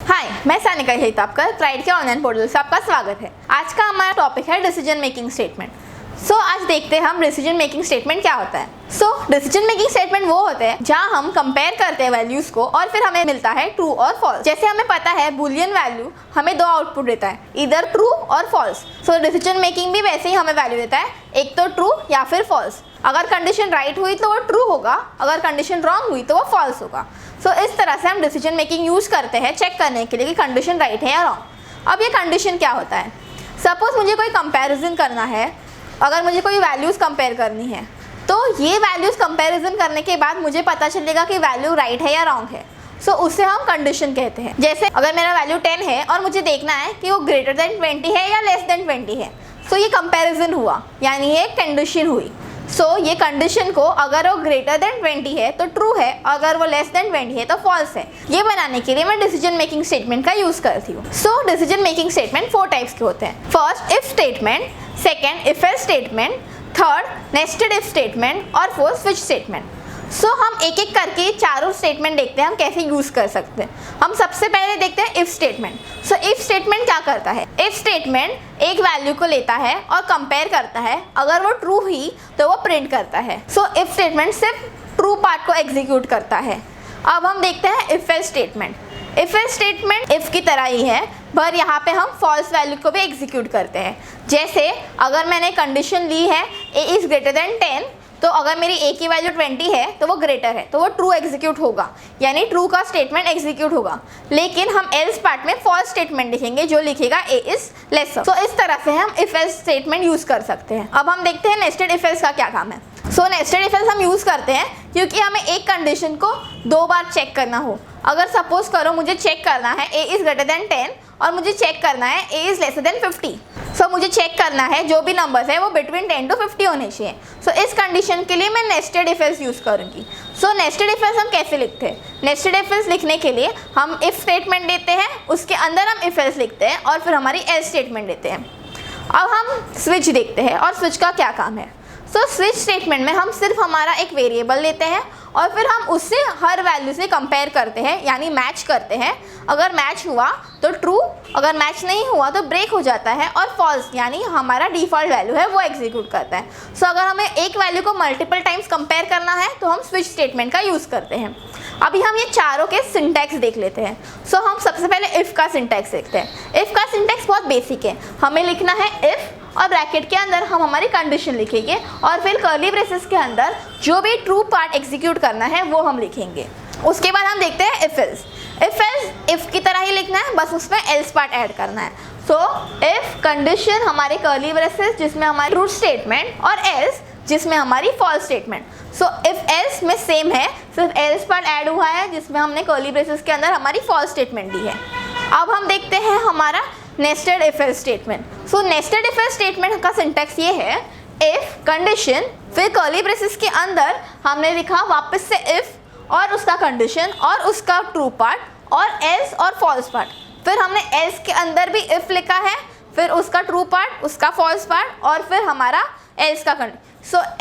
हाय, मैं सानिका हिताबकर आपका प्राइड के ऑनलाइन पोर्टल से आपका स्वागत है। आज का हमारा टॉपिक है डिसीजन मेकिंग स्टेटमेंट। आज देखते हैं हम डिसीजन मेकिंग स्टेटमेंट क्या होता है। डिसीजन मेकिंग स्टेटमेंट वो होते हैं जहां हम कंपेयर करते हैं वैल्यूज को और फिर हमें मिलता है ट्रू और फॉल्स। जैसे हमें पता है बूलियन वैल्यू हमें दो आउटपुट देता है, इधर ट्रू और फॉल्स। डिसीजन मेकिंग भी वैसे ही हमें वैल्यू देता है, एक तो ट्रू या फिर फॉल्स। अगर कंडीशन राइट हुई तो वो ट्रू होगा, अगर कंडीशन रॉन्ग हुई तो वो फॉल्स होगा। इस तरह से हम डिसीजन मेकिंग यूज करते हैं चेक करने के लिए कि कंडीशन राइट है या रॉन्ग। अब ये कंडीशन क्या होता है, सपोज मुझे कोई कंपैरिजन करना है, अगर मुझे कोई वैल्यूज कंपेयर करनी है तो ये वैल्यूज कंपैरिजन करने के बाद मुझे पता चलेगा कि वैल्यू राइट है या रॉन्ग है। उसे हम कंडीशन कहते हैं। जैसे अगर मेरा वैल्यू 10 है और मुझे देखना है कि वो ग्रेटर देन 20 है या लेस देन 20 है, ये कंपैरिजन हुआ, यानी ये कंडीशन हुई। ये कंडीशन को अगर वो ग्रेटर देन 20 है तो ट्रू है, अगर वो लेस देन 20 है तो फॉल्स है। ये बनाने के लिए मैं डिसीजन मेकिंग स्टेटमेंट का यूज करती हूँ। डिसीजन मेकिंग स्टेटमेंट 4 टाइप्स के होते हैं। First if statement, second if else statement, third nested if statement और फोर्थ स्विच स्टेटमेंट। हम एक एक करके चारों स्टेटमेंट देखते हैं हम कैसे यूज कर सकते हैं। हम सबसे पहले देखते हैं इफ स्टेटमेंट। इफ स्टेटमेंट क्या करता है, इफ स्टेटमेंट एक वैल्यू को लेता है और कंपेयर करता है, अगर वो ट्रू हुई तो वो प्रिंट करता है। इफ स्टेटमेंट सिर्फ ट्रू पार्ट को एग्जीक्यूट करता है। अब हम देखते हैं if else statement. If else statement if की तरह ही है, पर यहाँ पे हम फॉल्स वैल्यू को भी एग्जीक्यूट करते हैं। जैसे अगर मैंने कंडीशन ली है ए इज ग्रेटर देन 10, तो अगर मेरी ए की वैल्यू 20 है तो वो ग्रेटर है, तो वो ट्रू एग्जीक्यूट होगा, यानी ट्रू का स्टेटमेंट एग्जीक्यूट होगा। लेकिन हम एल्स पार्ट में फॉल्स स्टेटमेंट लिखेंगे जो लिखेगा ए इज लेसर। इस तरह से हम इफ एल्स स्टेटमेंट यूज कर सकते हैं। अब हम देखते हैं नेस्टेड इफ एल्स का क्या काम है। नेस्टेड इफ एल्स हम यूज करते हैं क्योंकि हमें एक कंडीशन को 2 बार चेक करना हो। अगर सपोज करो मुझे चेक करना है ए इज ग्रेटर देन 10 और मुझे चेक करना है ए इज लेसर देन 50। मुझे चेक करना है जो भी नंबर्स है वो बिटवीन 10 to 50 होने चाहिए। इस कंडीशन के लिए मैं नेस्टेड इफ एल्स यूज करूंगी। नेस्टेड इफ एल्स हम कैसे लिखते हैं, नेस्टेड इफ एल्स लिखने के लिए हम इफ स्टेटमेंट देते हैं, उसके अंदर हम इफ एल्स लिखते हैं और फिर हमारी एल्स स्टेटमेंट देते हैं। अब हम स्विच देखते हैं और स्विच का क्या काम है। स्विच स्टेटमेंट में हम सिर्फ हमारा एक वेरिएबल लेते हैं और फिर हम उससे हर वैल्यू से कंपेयर करते हैं, यानी मैच करते हैं। अगर मैच हुआ तो ट्रू, अगर मैच नहीं हुआ तो ब्रेक हो जाता है और फॉल्स, यानी हमारा डिफ़ॉल्ट वैल्यू है वो एग्जीक्यूट करता है। अगर हमें एक वैल्यू को मल्टीपल टाइम्स कंपेयर करना है तो हम स्विच स्टेटमेंट का यूज़ करते हैं। अभी हम ये चारों के सिंटैक्स देख लेते हैं। हम सबसे पहले इफ़ का सिंटैक्स देखते हैं। इफ़ का सिंटैक्स बहुत बेसिक है, हमें लिखना है इफ़ और ब्रैकेट के अंदर हम हमारी कंडीशन लिखेंगे और फिर कर्ली ब्रेसेस के अंदर जो भी ट्रू पार्ट एग्जीक्यूट करना है वो हम लिखेंगे। उसके बाद हम देखते हैं if else. If else if की तरह ही लिखना है, बस उसमें एल्स पार्ट ऐड करना है। इफ कंडीशन हमारे कर्ली ब्रेसेस जिसमें हमारी ट्रू स्टेटमेंट और एल्स जिसमें हमारी फॉल्स स्टेटमेंट। इफ एल्स में सेम है, सिर्फ एल्स पार्ट ऐड हुआ है जिसमें हमने कर्ली ब्रेसेस के अंदर हमारी फॉल्स स्टेटमेंट दी है। अब हम देखते हैं हमारा nested if else statement. Nested if else statement का सिंटैक्स ये है, इफ कंडीशन फिर कर्ली ब्रेसेस के अंदर हमने लिखा वापस से इफ और उसका कंडीशन और उसका ट्रू पार्ट और एल्स और फॉल्स पार्ट, फिर हमने एल्स के अंदर भी इफ लिखा है, फिर उसका ट्रू पार्ट, उसका फॉल्स पार्ट और फिर हमारा एल्स का कंडीशन।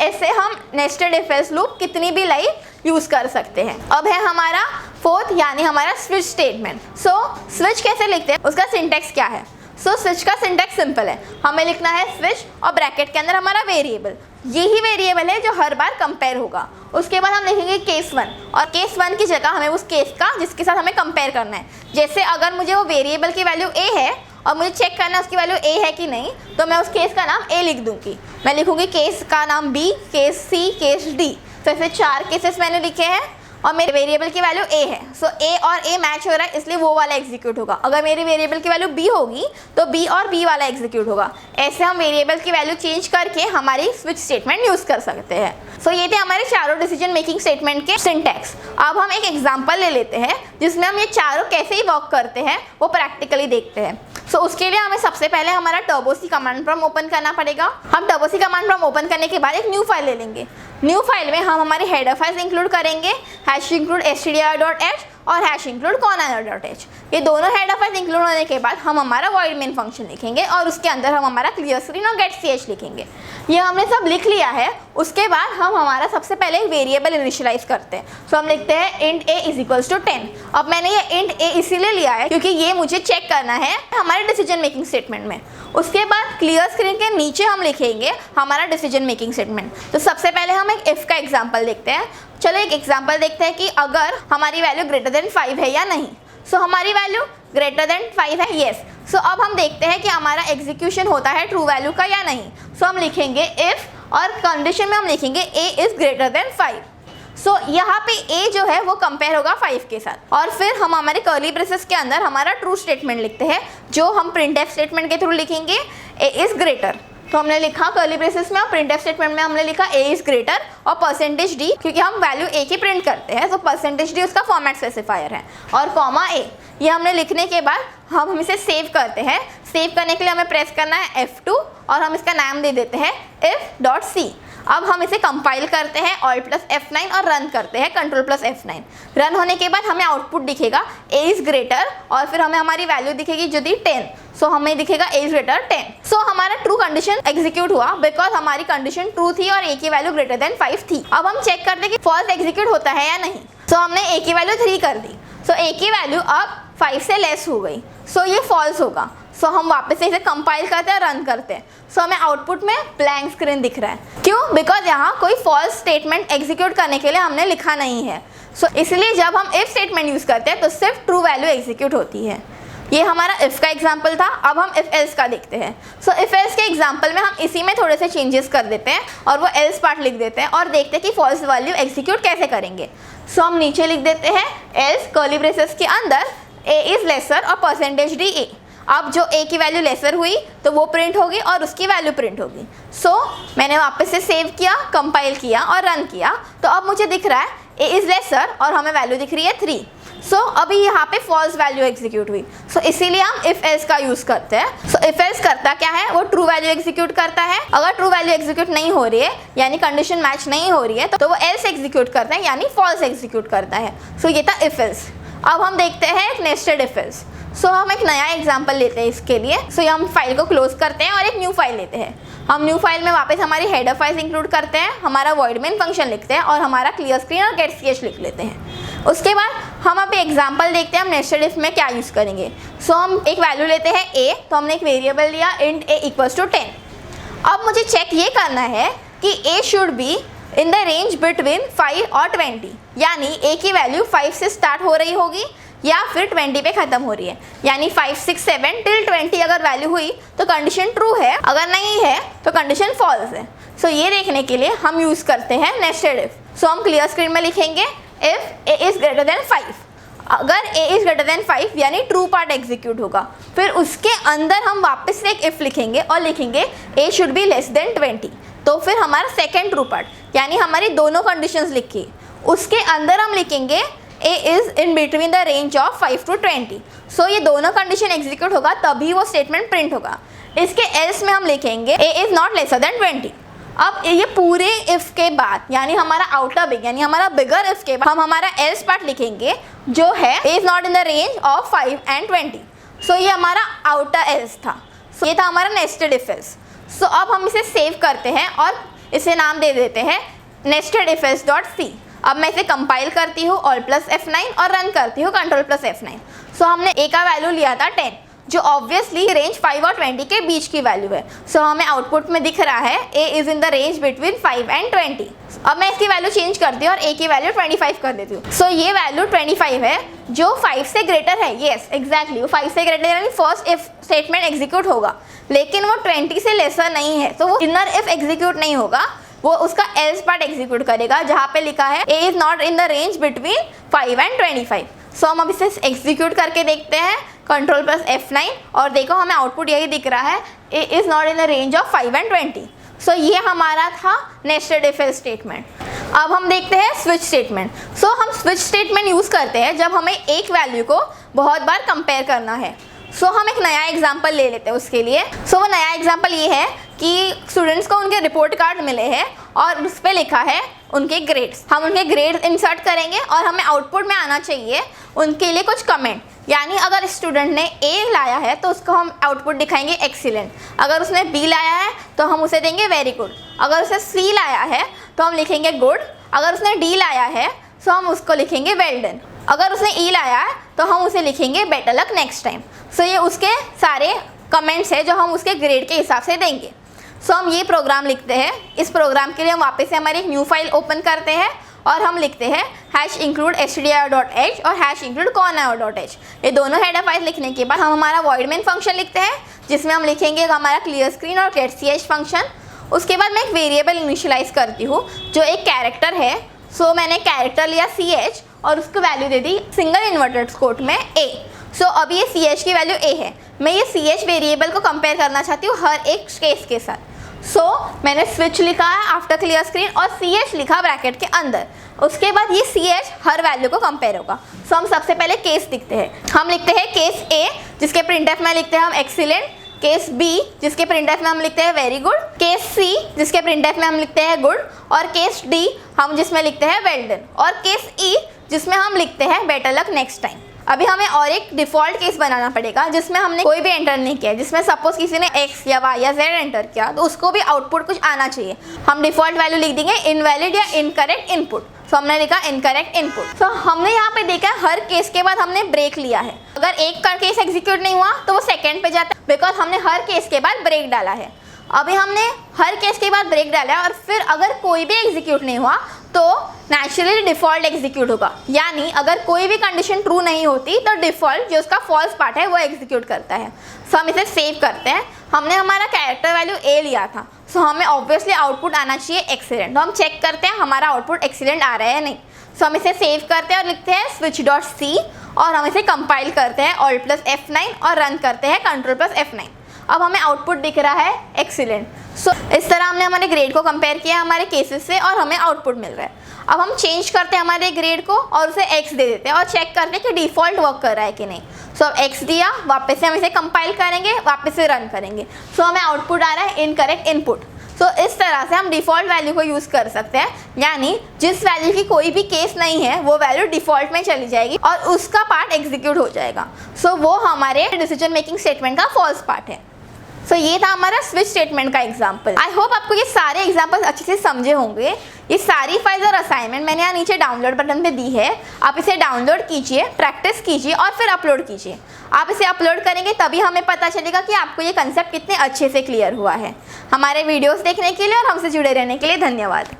ऐसे हम नेस्टेड इफ एल्स लूप कितनी भी लाइन यूज कर सकते हैं। अब है हमारा फोर्थ, यानी हमारा स्विच स्टेटमेंट। स्विच कैसे लिखते हैं, उसका सिंटैक्स क्या है। स्विच का सिंटैक्स सिंपल है, हमें लिखना है स्विच और ब्रैकेट के अंदर हमारा वेरिएबल, यही वेरिएबल है जो हर बार कंपेयर होगा। उसके बाद हम लिखेंगे केस 1 और केस 1 की जगह हमें उस केस का जिसके साथ हमें कंपेयर करना है। जैसे अगर मुझे वो वेरिएबल की वैल्यू ए है और मुझे चेक करना है उसकी वैल्यू ए है कि नहीं, तो मैं उस केस का नाम ए लिख दूंगी। मैं लिखूंगी केस का नाम बी, केस सी, केस डी। ऐसे 4 केसेस मैंने लिखे हैं और मेरे वेरिएबल की वैल्यू ए है। ए और ए मैच हो रहा है इसलिए वो वाला एग्जीक्यूट होगा। अगर मेरी वेरिएबल की वैल्यू बी होगी तो बी और बी वाला एग्जीक्यूट होगा। ऐसे हम वेरिएबल की वैल्यू चेंज करके हमारी स्विच स्टेटमेंट यूज कर सकते हैं। ये थे हमारे चारों डिसीजन मेकिंग स्टेटमेंट के सिंटैक्स। अब हम एक एग्जाम्पल ले लेते हैं जिसमें हम ये चारों कैसे ही वर्क करते हैं वो प्रैक्टिकली देखते हैं। उसके लिए हमें सबसे पहले हमारा टर्बोसी कमांड प्रॉम्प्ट ओपन करना पड़ेगा। हम टर्बोसी कमांड प्रॉम्प्ट ओपन करने के बाद एक न्यू फाइल ले लेंगे। न्यू फाइल में हम हमारी हेडर फाइल्स इंक्लूड करेंगे, #include str.h और हैश इंक्लूड corner.h। ये दोनों हेड ऑफ एस इंक्लूड होने के बाद हम हमारा void main फंक्शन लिखेंगे और उसके अंदर हम हमारा क्लियर स्क्रीन और गेट ch लिखेंगे। ये हमने सब लिख लिया है। उसके बाद हम हमारा सबसे पहले एक वेरिएबल इनिशियलाइज करते हैं। तो हम लिखते हैं int a = 10। अब मैंने ये int a इसीलिए लिया है क्योंकि ये मुझे चेक करना है हमारे डिसीजन मेकिंग स्टेटमेंट में। उसके बाद क्लियर स्क्रीन के नीचे हम लिखेंगे हमारा डिसीजन मेकिंग स्टेटमेंट। तो सबसे पहले हम एक इफ का एग्जांपल देखते हैं। चलो एक एग्जांपल देखते हैं कि अगर हमारी वैल्यू ग्रेटर देन 5 है या नहीं। सो हमारी वैल्यू ग्रेटर देन 5 है, येस। सो अब हम देखते हैं कि हमारा एग्जीक्यूशन होता है ट्रू वैल्यू का या नहीं। सो हम लिखेंगे इफ और कंडीशन में हम लिखेंगे a इज ग्रेटर देन 5। सो यहाँ पे a जो है वो कंपेयर होगा 5 के साथ और फिर हम हमारे कर्ली ब्रेसेस के अंदर हमारा ट्रू स्टेटमेंट लिखते हैं जो हम प्रिंटफ स्टेटमेंट के थ्रू लिखेंगे a इज ग्रेटर। तो हमने लिखा कर्ली ब्रेसेस में और प्रिंटफ स्टेटमेंट में हमने लिखा a इज ग्रेटर और %d क्योंकि हम वैल्यू a की प्रिंट करते हैं तो %d उसका फॉर्मेट स्पेसिफायर है और कॉमा a। ये हमने लिखने के बाद हम इसे सेव करते हैं। सेव करने के लिए हमें प्रेस करना है F2 और हम इसका नाम दे देते हैं if.c। अब हम इसे कंपाइल करते हैं Alt+F9 और रन करते हैं Ctrl+F9। रन होने के बाद हमें आउटपुट दिखेगा a इज ग्रेटर और फिर हमें हमारी वैल्यू दिखेगी जो थी 10। सो हमें दिखेगा a इज ग्रेटर 10। सो हमारा ट्रू कंडीशन एग्जीक्यूट हुआ बिकॉज हमारी कंडीशन ट्रू थी और a की वैल्यू ग्रेटर देन 5 थी। अब हम चेक करते हैं कि फॉल्स एग्जीक्यूट होता है या नहीं। सो हमने a की वैल्यू 3 कर दी। सो a की वैल्यू अब 5 से लेस हो गई। सो ये फॉल्स होगा। सो हम वापस से इसे कंपाइल करते हैं, रन करते हैं। सो हमें आउटपुट में ब्लैंक स्क्रीन दिख रहा है। क्यों? बिकॉज यहाँ कोई फॉल्स स्टेटमेंट एग्जीक्यूट करने के लिए हमने लिखा नहीं है। सो इसलिए जब हम इफ स्टेटमेंट यूज करते हैं तो सिर्फ ट्रू वैल्यू एग्जीक्यूट होती है। ये हमारा इफ का एग्जाम्पल था। अब हम इफ एल्स का देखते हैं। सो इफ एल्स के एग्जाम्पल में हम इसी में थोड़े से चेंजेस कर देते हैं और वो एल्स पार्ट लिख देते हैं और देखते हैं कि फॉल्स वैल्यू एग्जीक्यूट कैसे करेंगे। सो हम नीचे लिख देते हैं एल्स कर्ली ब्रेसेस के अंदर a इज लेसर और %d a। अब जो a की वैल्यू लेसर हुई तो वो प्रिंट होगी और उसकी वैल्यू प्रिंट होगी। सो मैंने वापस से सेव किया, कंपाइल किया और रन किया तो अब मुझे दिख रहा है a इज लेसर और हमें वैल्यू दिख रही है 3। सो अभी यहाँ पे फॉल्स वैल्यू एग्जीक्यूट हुई। सो इसीलिए हम इफ एल्स का यूज करते हैं। सो इफ एल्स करता क्या है, वो ट्रू वैल्यू एग्जीक्यूट करता है। अगर ट्रू वैल्यू एग्जीक्यूट नहीं हो रही है यानी कंडीशन मैच नहीं हो रही है तो वो एल्स एग्जीक्यूट करता है यानी फॉल्स एग्जीक्यूट करता है। सो ये था इफ एल्स। अब हम देखते हैं एक नेस्टेड इफ एल्स। सो हम एक नया एग्जाम्पल लेते हैं इसके लिए। सो हम फाइल को क्लोज करते हैं और एक न्यू फाइल लेते हैं। हम न्यू फाइल में वापस हमारी हेडर फाइल्स इंक्लूड करते हैं, हमारा void main फंक्शन लिखते हैं और हमारा क्लियर स्क्रीन और गेट ch लिख लेते हैं। उसके बाद हम अब एग्जाम्पल देखते हैं हम नेस्टेड इफ में क्या यूज़ करेंगे। सो हम एक वैल्यू लेते हैं a। तो हमने एक वेरिएबल लिया int a = 10। अब मुझे चेक ये करना है कि a should be in the range between 5 और 20 यानी a की वैल्यू 5 से स्टार्ट हो रही होगी या फिर 20 पे खत्म हो रही है। यानी 5, 6, 7 टिल 20 अगर वैल्यू हुई तो कंडीशन ट्रू है, अगर नहीं है तो कंडीशन फॉल्स है। सो ये देखने के लिए हम यूज़ करते हैं नेस्टेड इफ। सो हम क्लियर स्क्रीन में लिखेंगे if a is greater than 5। अगर a इज ग्रेटर देन 5 यानी ट्रू पार्ट एग्जीक्यूट होगा। फिर उसके अंदर हम वापस से एक इफ लिखेंगे और लिखेंगे a should be less than 20। तो फिर हमारा सेकेंड ट्रू पार्ट यानी हमारी दोनों कंडीशंस लिखी, उसके अंदर हम लिखेंगे a is in between the range of 5 to 20। सो ये दोनों कंडीशन एग्जीक्यूट होगा तभी वो स्टेटमेंट प्रिंट होगा। इसके एल्स में हम लिखेंगे a is not lesser than 20। अब ये पूरे इफ के बाद यानी हमारा आउटर बिग यानी हमारा बिगर इफ के बाद हम हमारा एल्स पार्ट लिखेंगे जो है a is not in the range of 5 and 20। सो ये हमारा आउटर एल्स था। सो ये था हमारा नेस्टेड इफ एल्स। सो अब हम इसे सेव करते हैं और इसे नाम दे देते हैं nested if else.c। अब मैं इसे कंपाइल करती हूँ Alt+F9 और रन करती हूँ Ctrl+F9। सो हमने a का वैल्यू लिया था 10 जो ऑब्वियसली रेंज 5 और 20 के बीच की वैल्यू है। सो हमें आउटपुट में दिख रहा है a is in the range between 5 and 20। अब मैं इसकी वैल्यू चेंज करती हूँ और a की वैल्यू 25 कर देती हूँ। सो ये वैल्यू 25 है जो 5 से ग्रेटर है। येस एग्जैक्टली, वो 5 से ग्रेटर यानी फर्स्ट इफ स्टेटमेंट एग्जीक्यूट होगा लेकिन वो 20 से लेसर नहीं है। तो वो इनर इफ एग्जीक्यूट नहीं होगा, वो उसका एल्स पार्ट एग्जीक्यूट करेगा जहाँ पे लिखा है a is not in the range between 5 and 25। सो हम अब इसे एग्जीक्यूट करके देखते हैं Ctrl+F9 और देखो हमें आउटपुट यही दिख रहा है a is not in the range of 5 and 20। सो ये हमारा था नेस्टेड इफ एल्स स्टेटमेंट। अब हम देखते हैं स्विच स्टेटमेंट। सो हम स्विच स्टेटमेंट यूज़ करते हैं जब हमें एक वैल्यू को बहुत बार कंपेयर करना है। सो हम एक नया एग्जाम्पल ले लेते हैं उसके लिए। सो वो नया एग्जाम्पल ये है कि स्टूडेंट्स को उनके रिपोर्ट कार्ड मिले हैं और उस पर लिखा है उनके ग्रेड्स। हम उनके ग्रेड्स इंसर्ट करेंगे और हमें आउटपुट में आना चाहिए उनके लिए कुछ कमेंट, यानी अगर स्टूडेंट ने ए लाया है तो उसको हम आउटपुट दिखाएंगे एक्सीलेंट, अगर उसने बी लाया है तो हम उसे देंगे वेरी गुड, अगर उसने सी लाया है तो हम लिखेंगे गुड, अगर उसने डी लाया है तो हम उसको लिखेंगे वेल डन, अगर उसने ई लाया है तो हम उसे लिखेंगे बेटर लक नेक्स्ट टाइम। सो ये उसके सारे कमेंट्स है जो हम उसके ग्रेड के हिसाब से देंगे। सो हम ये प्रोग्राम लिखते हैं। इस प्रोग्राम के लिए हम वापस से हमारी एक न्यू फाइल ओपन करते हैं और हम लिखते हैं #include stdio.h और #include conio.h। ये दोनों हेडर फाइल लिखने के बाद हम हमारा void main फंक्शन लिखते हैं जिसमें हम लिखेंगे हमारा क्लियर स्क्रीन और getch फंक्शन। उसके बाद मैं एक वेरिएबल इनिशियलाइज करती हूँ जो एक कैरेक्टर है। सो मैंने कैरेक्टर लिया ch और उसको वैल्यू दे दी सिंगल इन्वर्टेड कोट में a। सो अब ये ch की वैल्यू a है। मैं ये ch वेरिएबल को कंपेयर करना चाहती हूँ हर एक केस के साथ। सो मैंने स्विच लिखा है आफ्टर क्लियर स्क्रीन और ch लिखा ब्रैकेट के अंदर। उसके बाद ये ch हर वैल्यू को कंपेयर होगा। सो हम सबसे पहले केस लिखते हैं। हम लिखते हैं केस a जिसके प्रिंटफ में लिखते हैं हम एक्सीलेंट, केस b जिसके प्रिंटफ में हम लिखते हैं वेरी गुड, केस c जिसके प्रिंटफ में हम लिखते हैं गुड, और केस d हम जिसमें लिखते हैं वेल डन, और केस e जिसमें हम लिखते हैं बेटर लक नेक्स्ट टाइम। अभी हमें और एक डिफ़ॉल्ट केस बनाना पड़ेगा जिसमें हमने कोई भी एंटर नहीं किया, जिसमें सपोज किसी ने x या y या z एंटर किया तो उसको भी आउटपुट कुछ आना चाहिए। हम डिफ़ॉल्ट वैल्यू लिख देंगे इनवैलिड या इनकरेक्ट इनपुट। सो हमने लिखा इनकरेक्ट इनपुट। सो हमने यहाँ पे देखा हर केस के बाद हमने ब्रेक लिया है। अगर एक का केस एग्जीक्यूट नहीं हुआ तो वो सेकेंड पे जाता है, बिकॉज हमने हर केस के बाद ब्रेक डाला है। अभी हमने हर केस के बाद ब्रेक डाला है और फिर अगर कोई भी एग्जीक्यूट नहीं हुआ तो नेचुरली डिफ़ॉल्ट एग्जीक्यूट होगा, यानी अगर कोई भी कंडीशन ट्रू नहीं होती तो डिफ़ॉल्ट जो उसका फॉल्स पार्ट है वो एग्जीक्यूट करता है। सो हम इसे सेव करते हैं। हमने हमारा कैरेक्टर वैल्यू a लिया था, सो हमें ऑब्वियसली आउटपुट आना चाहिए एक्सीलेंट। तो हम चेक करते हैं हमारा आउटपुट एक्सीलेंट आ रहा है या नहीं। सो हम इसे सेव करते हैं और लिखते हैं switch.c और हम इसे कंपाइल करते हैं Alt+F9 और रन करते हैं Ctrl+F9। अब हमें आउटपुट दिख रहा है एक्सीलेंट। सो इस तरह हमने हमारे ग्रेड को कंपेयर किया हमारे केसेस से और हमें आउटपुट मिल रहा है। अब हम चेंज करते हैं हमारे ग्रेड को और उसे x दे देते हैं और चेक करते हैं कि डिफ़ॉल्ट वर्क कर रहा है कि नहीं। सो अब x दिया, वापस से हम इसे कंपाइल करेंगे, वापस से रन करेंगे। सो हमें आउटपुट आ रहा है इनकरेक्ट इनपुट। सो इस तरह से हम डिफ़ॉल्ट वैल्यू को यूज़ कर सकते हैं, यानी जिस वैल्यू की कोई भी केस नहीं है वो वैल्यू डिफ़ॉल्ट में चली जाएगी और उसका पार्ट एग्जीक्यूट हो जाएगा। सो वो हमारे डिसीजन मेकिंग स्टेटमेंट का फॉल्स पार्ट है। सो ये था हमारा स्विच स्टेटमेंट का एग्जाम्पल। आई होप आपको ये सारे एग्जाम्पल्स अच्छे से समझे होंगे। ये सारी फाइल्स और असाइनमेंट मैंने यहाँ नीचे डाउनलोड बटन पे दी है। आप इसे डाउनलोड कीजिए, प्रैक्टिस कीजिए और फिर अपलोड कीजिए। आप इसे अपलोड करेंगे तभी हमें पता चलेगा कि आपको ये कंसेप्ट कितने अच्छे से क्लियर हुआ है। हमारे वीडियोस देखने के लिए और हमसे जुड़े रहने के लिए धन्यवाद।